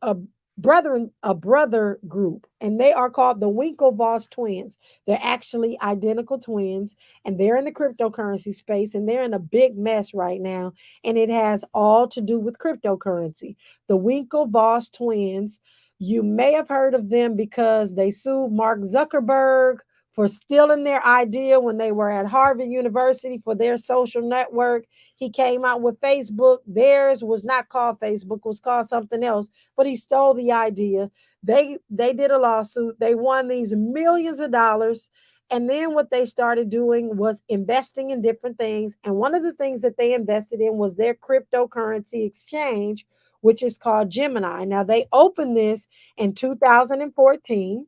Speaker 1: a brother group, and they are called the Winklevoss twins. They're actually identical twins, and they're in the cryptocurrency space, and they're in a big mess right now, and it has all to do with cryptocurrency. The Winklevoss twins, you may have heard of them because they sued Mark Zuckerberg for stealing their idea when they were at Harvard University for their social network. He came out with Facebook. Theirs was not called Facebook, it was called something else, but he stole the idea. They did a lawsuit. They won these millions of dollars. And then what they started doing was investing in different things. And one of the things that they invested in was their cryptocurrency exchange, which is called Gemini. Now, they opened this in 2014,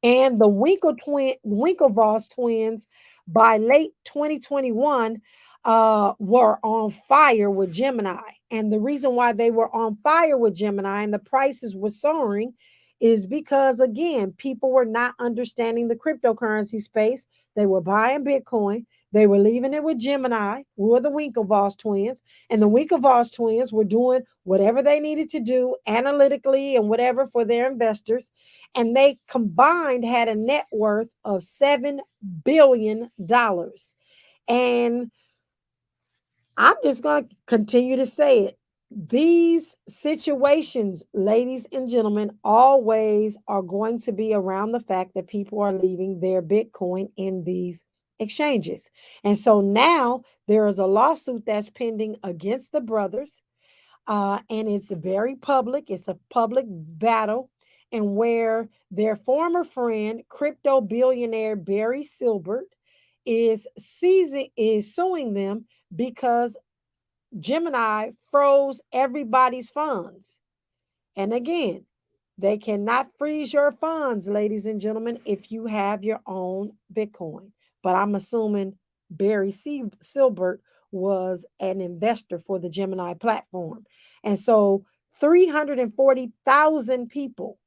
Speaker 1: and the Winklevoss twins, by late 2021, were on fire with Gemini. And the reason why they were on fire with Gemini and the prices were soaring is because, again, people were not understanding the cryptocurrency space. They were buying Bitcoin. They were leaving it with Gemini, who are the Winklevoss twins. And the Winklevoss twins were doing whatever they needed to do analytically and whatever for their investors. And they combined had a net worth of $7 billion. And I'm just going to continue to say it. These situations, ladies and gentlemen, always are going to be around the fact that people are leaving their Bitcoin in these exchanges. And so now there is a lawsuit that's pending against the brothers, and it's very public. It's a public battle, and where their former friend, crypto billionaire Barry Silbert, is suing them because Gemini froze everybody's funds. And again, they cannot freeze your funds, ladies and gentlemen, if you have your own Bitcoin. But I'm assuming Barry Silbert was an investor for the Gemini platform. And so 340,000 people,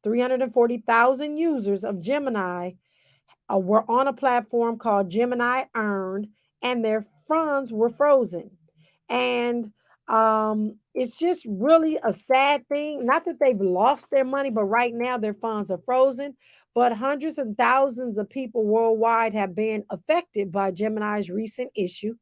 Speaker 1: 340,000 users of Gemini were on a platform called Gemini Earned, and their funds were frozen. And it's just really a sad thing. Not that they've lost their money, but right now their funds are frozen. But hundreds and thousands of people worldwide have been affected by Gemini's recent issue,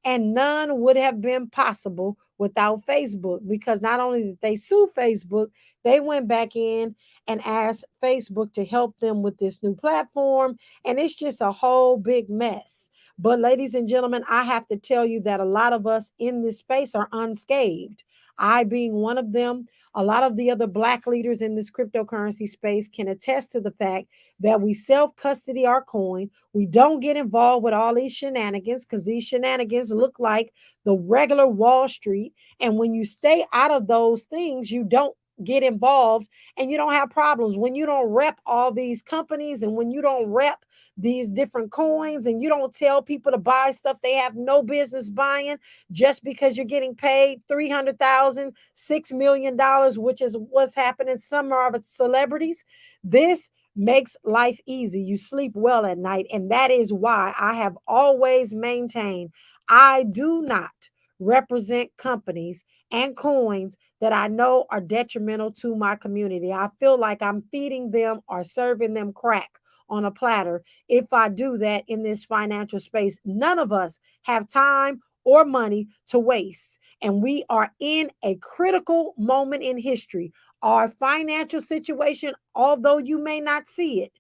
Speaker 1: and none would have been possible without Facebook, because not only did they sue Facebook, they went back in and asked Facebook to help them with this new platform. And it's just a whole big mess. But, ladies and gentlemen, I have to tell you that a lot of us in this space are unscathed. I being one of them. A lot of the other Black leaders in this cryptocurrency space can attest to the fact that we self custody our coin. We don't get involved with all these shenanigans, because these shenanigans look like the regular Wall Street. And when you stay out of those things, you don't get involved and you don't have problems. When you don't rep all these companies, and when you don't rep these different coins, and you don't tell people to buy stuff they have no business buying just because you're getting paid $300,000, $6 million, which is what's happening. Some are celebrities. This makes life easy. You sleep well at night. And that is why I have always maintained I do not represent companies and coins that I know are detrimental to my community. I feel like I'm feeding them or serving them crack on a platter if I do that in this financial space. None of us have time or money to waste. And we are in a critical moment in history. Our financial situation, although you may not see it,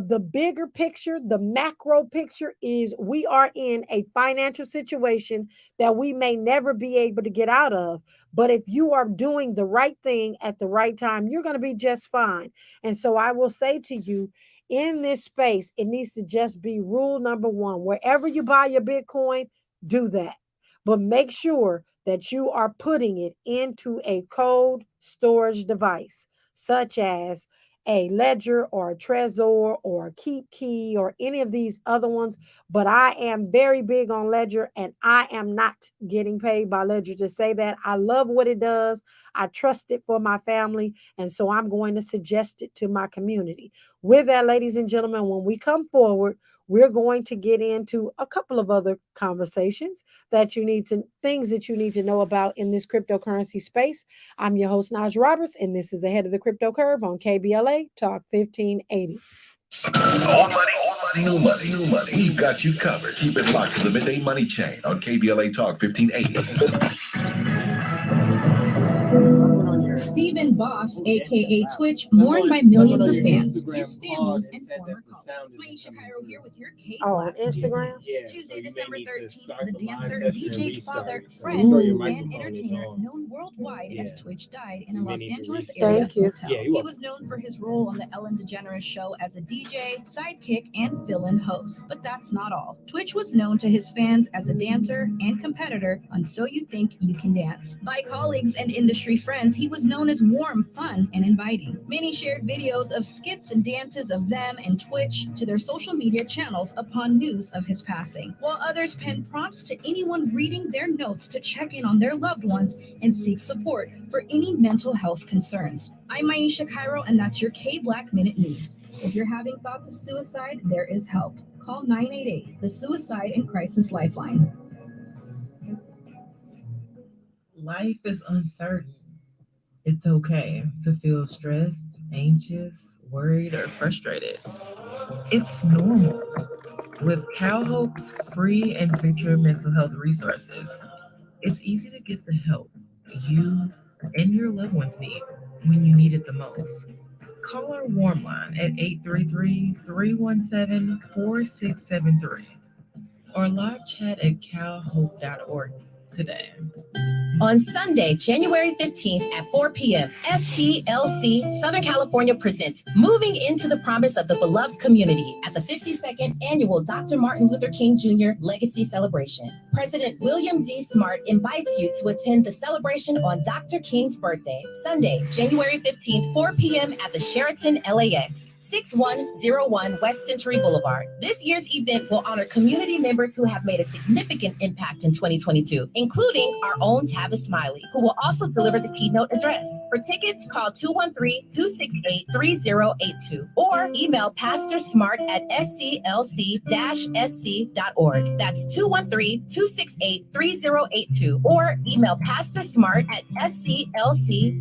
Speaker 1: the bigger picture, the macro picture is we are in a financial situation that we may never be able to get out of. But if you are doing the right thing at the right time, you're going to be just fine. And so I will say to you, in this space, it needs to just be rule number one. Wherever you buy your Bitcoin, do that. But make sure that you are putting it into a cold storage device, such as a Ledger or a Trezor or a Keep Key or any of these other ones. But I am very big on Ledger, and I am not getting paid by Ledger to say that. I love what it does. I trust it for my family. And so I'm going to suggest it to my community. With that, ladies and gentlemen, when we come forward, we're going to get into a couple of other conversations things that you need to know about in this cryptocurrency space. I'm your host, Najah Roberts, and this is Ahead of the Crypto Curve on KBLA Talk 1580.
Speaker 12: Old money, new money, new money. We've got you covered. Keep it locked to the Midday Money Chain on KBLA Talk 1580.
Speaker 8: Stephen Boss, aka Twitch, mourned by millions of fans. His family and former colleague. Maisha Cairo here with your K.
Speaker 1: On Instagram?
Speaker 8: Yeah, Tuesday, December 13th, the dancer, DJ, father, friend, and entertainer known worldwide as Twitch died in a Los Angeles area hotel. He was known for his role on the Ellen DeGeneres show as a DJ, sidekick, and fill-in host. But that's not all. Twitch was known to his fans as a dancer and competitor on So You Think You Can Dance. By colleagues and industry friends, he was known as warm, fun, and inviting. Many shared videos of skits and dances of them and Twitch to their social media channels upon news of his passing, while others penned prompts to anyone reading their notes to check in on their loved ones and seek support for any mental health concerns. I'm Maisha Cairo, and that's your K-Black Minute News. If you're having thoughts of suicide, there is help. Call 988, the Suicide and Crisis Lifeline.
Speaker 14: Life is uncertain. It's okay to feel stressed, anxious, worried, or frustrated. It's normal. With CalHope's free and secure mental health resources, it's easy to get the help you and your loved ones need when you need it the most. Call our warm line at 833-317-4673 or live chat at calhope.org today.
Speaker 8: On Sunday, January 15th at 4 p.m., SCLC Southern California presents Moving into the Promise of the Beloved Community at the 52nd Annual Dr. Martin Luther King Jr. Legacy Celebration. President William D. Smart invites you to attend the celebration on Dr. King's birthday, Sunday, January 15th, 4 p.m. at the Sheraton LAX. 6101 West Century Boulevard. This year's event will honor community members who have made a significant impact in 2022, including our own Tavis Smiley, who will also deliver the keynote address. For tickets, call 213-268-3082 or email Pastor Smart at sclc-sc.org. That's 213-268-3082 or email Pastor Smart at sclc-sc.org.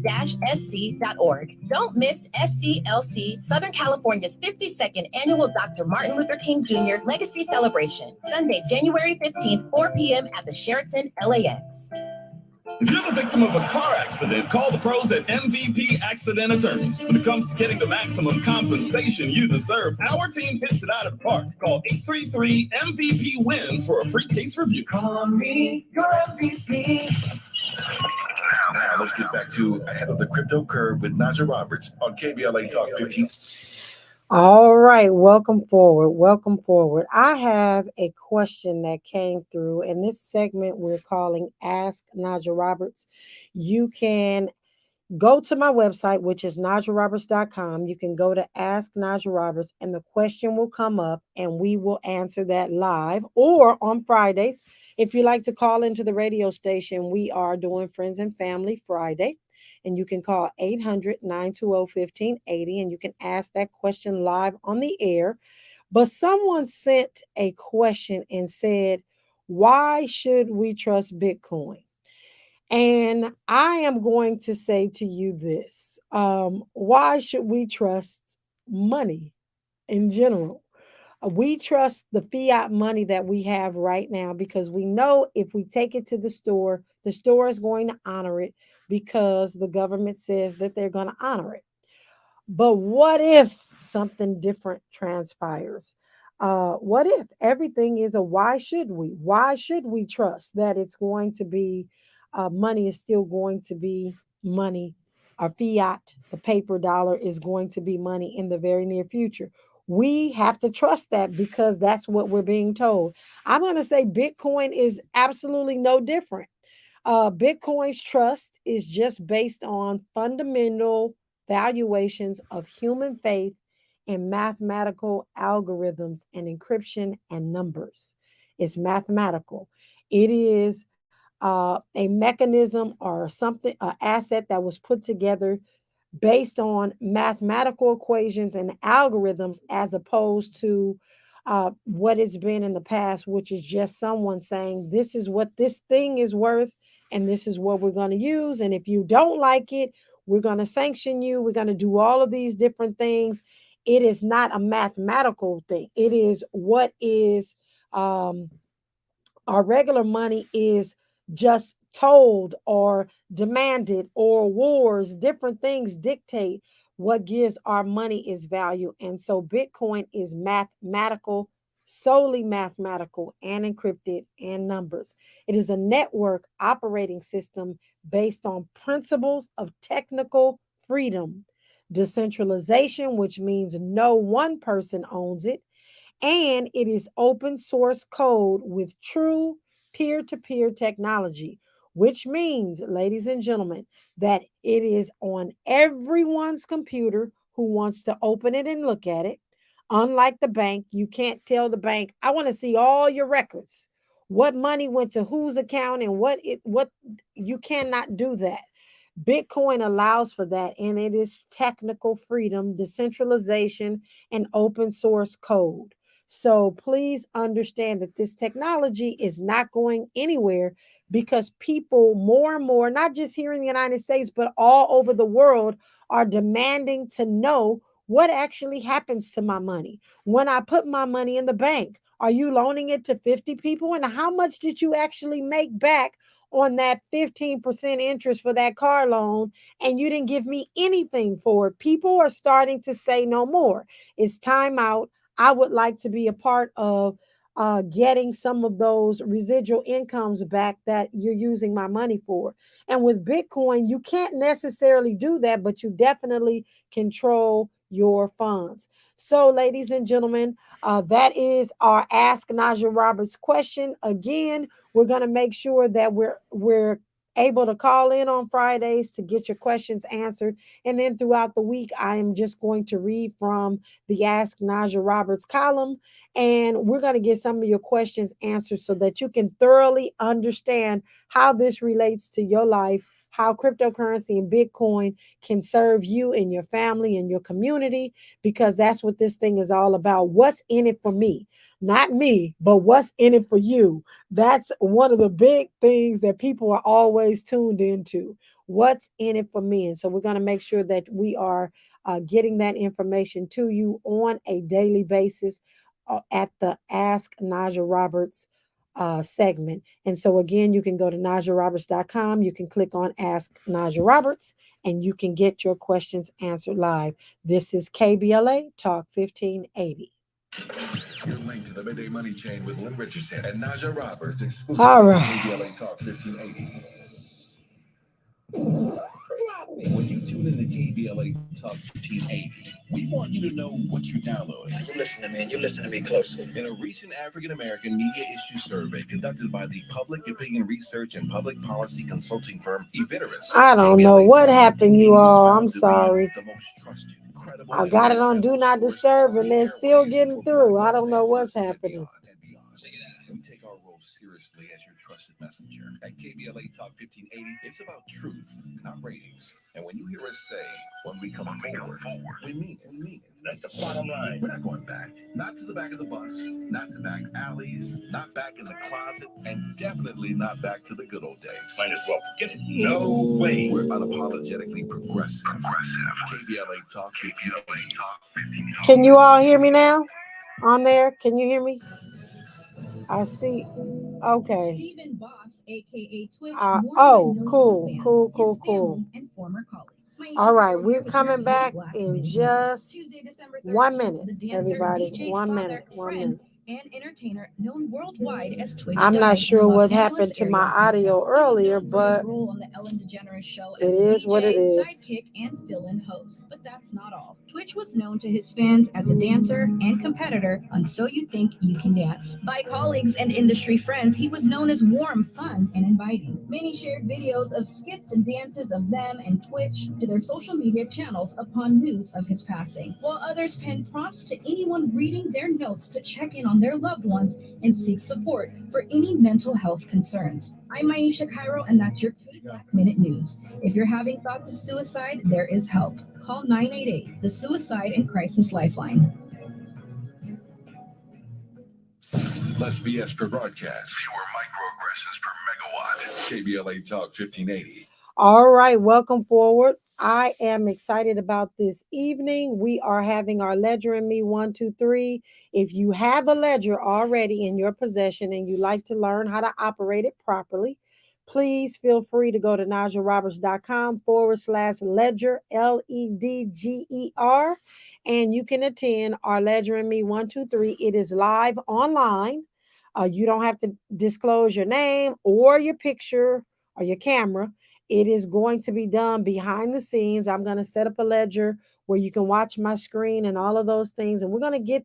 Speaker 8: Don't miss SCLC Southern California's 52nd Annual Dr. Martin Luther King Jr. Legacy Celebration, Sunday, January 15th, 4 p.m. at the Sheraton LAX.
Speaker 3: If you're the victim of a car accident, call the pros at MVP Accident Attorneys. When it comes to getting the maximum compensation you deserve, our team hits it out of the park. Call 833-MVP-WIN for a free case review.
Speaker 4: Call me your MVP.
Speaker 12: Now let's get back to Ahead of the Crypto Curve with Najah Roberts on KBLA Talk 15.
Speaker 1: All right, welcome forward. Welcome forward. I have a question that came through, and this segment we're calling Ask Najah Roberts. You can go to my website, which is najahroberts.com. You can go to Ask Najah Roberts, and the question will come up, and we will answer that live or on Fridays. If you like to call into the radio station, we are doing Friends and Family Friday. And you can call 800-920-1580, and you can ask that question live on the air. But someone sent a question and said, why should we trust Bitcoin? And I am going to say to you this. Why should we trust money in general? We trust the fiat money that we have right now because we know if we take it to the store is going to honor it because the government says that they're going to honor it. But what if something different transpires? What if everything is a why should we? Why should we trust that it's going to be money is still going to be money? Our fiat, the paper dollar, is going to be money in the very near future. We have to trust that because that's what we're being told. I'm going to say Bitcoin is absolutely no different. Bitcoin's trust is just based on fundamental valuations of human faith in mathematical algorithms and encryption and numbers. It's mathematical. It is a mechanism or something, an asset that was put together based on mathematical equations and algorithms as opposed to what it's been in the past, which is just someone saying, this is what this thing is worth, and this is what we're going to use. And if you don't like it, we're going to sanction you. We're going to do all of these different things. It is not a mathematical thing. It is what is our regular money is just told or demanded, or wars, different things dictate what gives our money its value. And so Bitcoin is mathematical, solely mathematical and encrypted and numbers. It is a network operating system based on principles of technical freedom, decentralization, which means no one person owns it, and it is open source code with true peer-to-peer technology, which means, ladies and gentlemen, that it is on everyone's computer who wants to open it and look at it. Unlike the bank, you can't tell the bank, I want to see all your records, what money went to whose account and what you cannot do that. Bitcoin allows for that, and it is technical freedom, decentralization, and open source code. So please understand that this technology is not going anywhere because people more and more, not just here in the United States, but all over the world, are demanding to know what actually happens to my money. When I put my money in the bank, are you loaning it to 50 people? And how much did you actually make back on that 15% interest for that car loan? And you didn't give me anything for it. People are starting to say no more. It's time out. I would like to be a part of getting some of those residual incomes back that you're using my money for. And with Bitcoin, you can't necessarily do that, but you definitely control your funds. So, ladies and gentlemen, that is our Ask Najah Roberts question. Again, we're going to make sure that we're able to call in on Fridays to get your questions answered. And then throughout the week, I am just going to read from the Ask Najah Roberts column, and we're going to get some of your questions answered so that you can thoroughly understand how this relates to your life, how cryptocurrency and Bitcoin can serve you and your family and your community, because that's what this thing is all about. What's in it for me? Not me, but what's in it for you? That's one of the big things that people are always tuned into. What's in it for me? And so we're going to make sure that we are getting that information to you on a daily basis at the Ask Najah Roberts segment. And so again, you can go to najahroberts.com. You can click on Ask Najah Roberts and you can get your questions answered live. This is KBLA Talk 1580.
Speaker 12: You're linked to the Midday Money Chain with Lynn Richardson and Najah Roberts. Exclusively
Speaker 1: All right.
Speaker 12: KBLA Talk 1580. When you tune in to KBLA Talk 1580, we want you to know what you're downloading.
Speaker 15: You listen to me, and you listen to me closely.
Speaker 12: In a recent African American media issue survey conducted by the public opinion research and public policy consulting firm Eviderus,
Speaker 1: I don't know what happened, you all. I'm sorry.
Speaker 12: the most trusted, credible,
Speaker 1: I got it on Do Not Disturb and they're still getting through. I don't know what's happening.
Speaker 12: We take our role seriously as your trusted messenger. At KBLA Talk 1580, it's about truth, not ratings. And when you hear us say, when we come forward, we mean it.
Speaker 5: That's the bottom line.
Speaker 12: We're not going back. Not to the back of the bus, not to back alleys, not back in the closet, and definitely not back to the good old days.
Speaker 5: Might as well forget it. No way.
Speaker 12: We're unapologetically progressive. KBLA Talk 1580.
Speaker 1: Can you all hear me now? On there? Can you hear me? I see. Okay.
Speaker 8: Stephen Boss, aka Twitch.
Speaker 1: Cool.
Speaker 8: And former colleague.
Speaker 1: All right, we're coming back in just 1 minute, everybody. 1 minute.
Speaker 8: And entertainer known worldwide as Twitch.
Speaker 1: I'm not sure what happened to my audio earlier, but
Speaker 8: on the Ellen DeGeneres show
Speaker 1: it is what it is.
Speaker 8: Sidekick and fill-in host. But that's not all. Twitch was known to his fans as a dancer and competitor on So You Think You Can Dance. By colleagues and industry friends, he was known as warm, fun, and inviting. Many shared videos of skits and dances of them and Twitch to their social media channels upon news of his passing, while others penned prompts to anyone reading their notes to check in on their loved ones and seek support for any mental health concerns. I'm Maisha Cairo, and that's your K-Black Minute News. If you're having thoughts of suicide, there is help. Call 988, the Suicide and Crisis Lifeline.
Speaker 12: Less BS per broadcast. Fewer microaggressions per megawatt. KBLA Talk 1580.
Speaker 1: All right, welcome forward. I am excited about this evening. We are having our Ledger and Me 1, 2, 3. If you have a ledger already in your possession and you like to learn how to operate it properly, please feel free to go to najahroberts.com/ledger, LEDGER, and you can attend our Ledger and Me 1, 2, 3. It is live online. You don't have to disclose your name or your picture or your camera. It is going to be done behind the scenes. I'm going to set up a ledger where you can watch my screen and all of those things. And we're going to get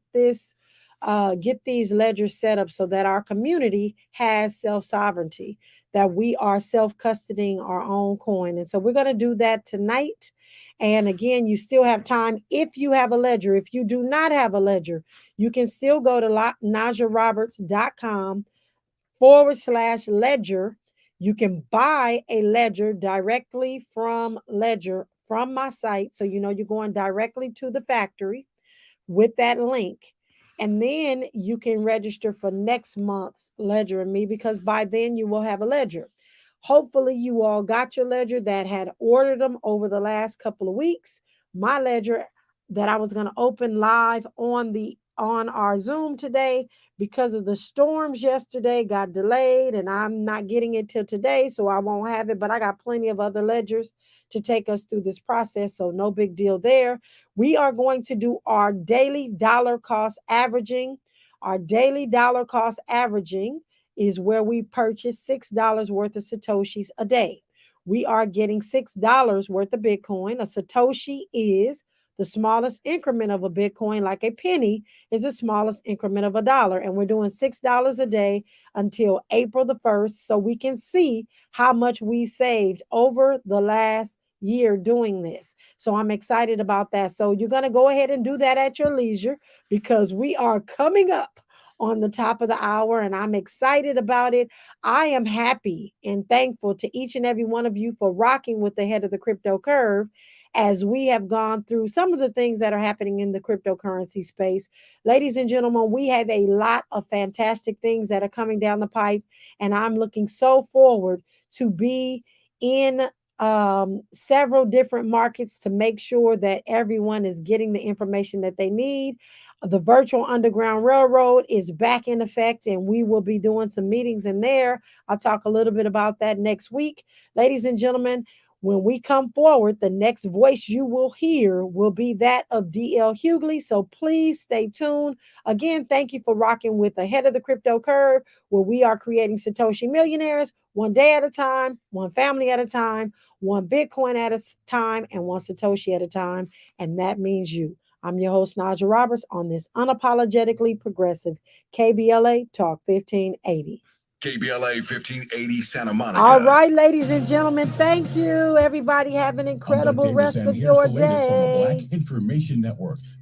Speaker 1: these ledgers set up so that our community has self-sovereignty, that we are self-custodying our own coin. And so we're going to do that tonight. And again, you still have time if you have a ledger. If you do not have a ledger, you can still go to najahroberts.com/ledger. You can buy a ledger directly from Ledger from my site. So, you're going directly to the factory with that link. And then you can register for next month's Ledger and Me, because by then you will have a ledger. Hopefully you all got your ledger that had ordered them over the last couple of weeks. My ledger that I was going to open live on our Zoom today, because of the storms yesterday, got delayed, and I'm not getting it till today, so I won't have it. But I got plenty of other ledgers to take us through this process, so no big deal there. We are going to do our daily dollar cost averaging. Our daily dollar cost averaging is where we purchase $6 worth of Satoshis a day. We are getting $6 worth of Bitcoin. A Satoshi is the smallest increment of a Bitcoin, like a penny is the smallest increment of $1. And we're doing $6 a day until April the 1st, so we can see how much we saved over the last year doing this. So I'm excited about that. So you're going to go ahead and do that at your leisure, because we are coming up on the top of the hour and I'm excited about it. I am happy and thankful to each and every one of you for rocking with the Head of the Crypto Curve as we have gone through some of the things that are happening in the cryptocurrency space. Ladies and gentlemen, we have a lot of fantastic things that are coming down the pipe, and I'm looking so forward to be in several different markets to make sure that everyone is getting the information that they need. The virtual Underground Railroad is back in effect, and we will be doing some meetings in there. I'll talk a little bit about that next week. Ladies and gentlemen, when we come forward, the next voice you will hear will be that of DL Hughley. So please stay tuned. Again, thank you for rocking with Ahead of the Crypto Curve, where we are creating Satoshi millionaires one day at a time, one family at a time, one Bitcoin at a time, and one Satoshi at a time. And that means you. I'm your host, Najah Roberts, on this unapologetically progressive KBLA Talk 1580.
Speaker 12: KBLA 1580 Santa Monica.
Speaker 1: All right, ladies and gentlemen, thank you. Everybody have an incredible rest of your day.
Speaker 13: Black Information Network.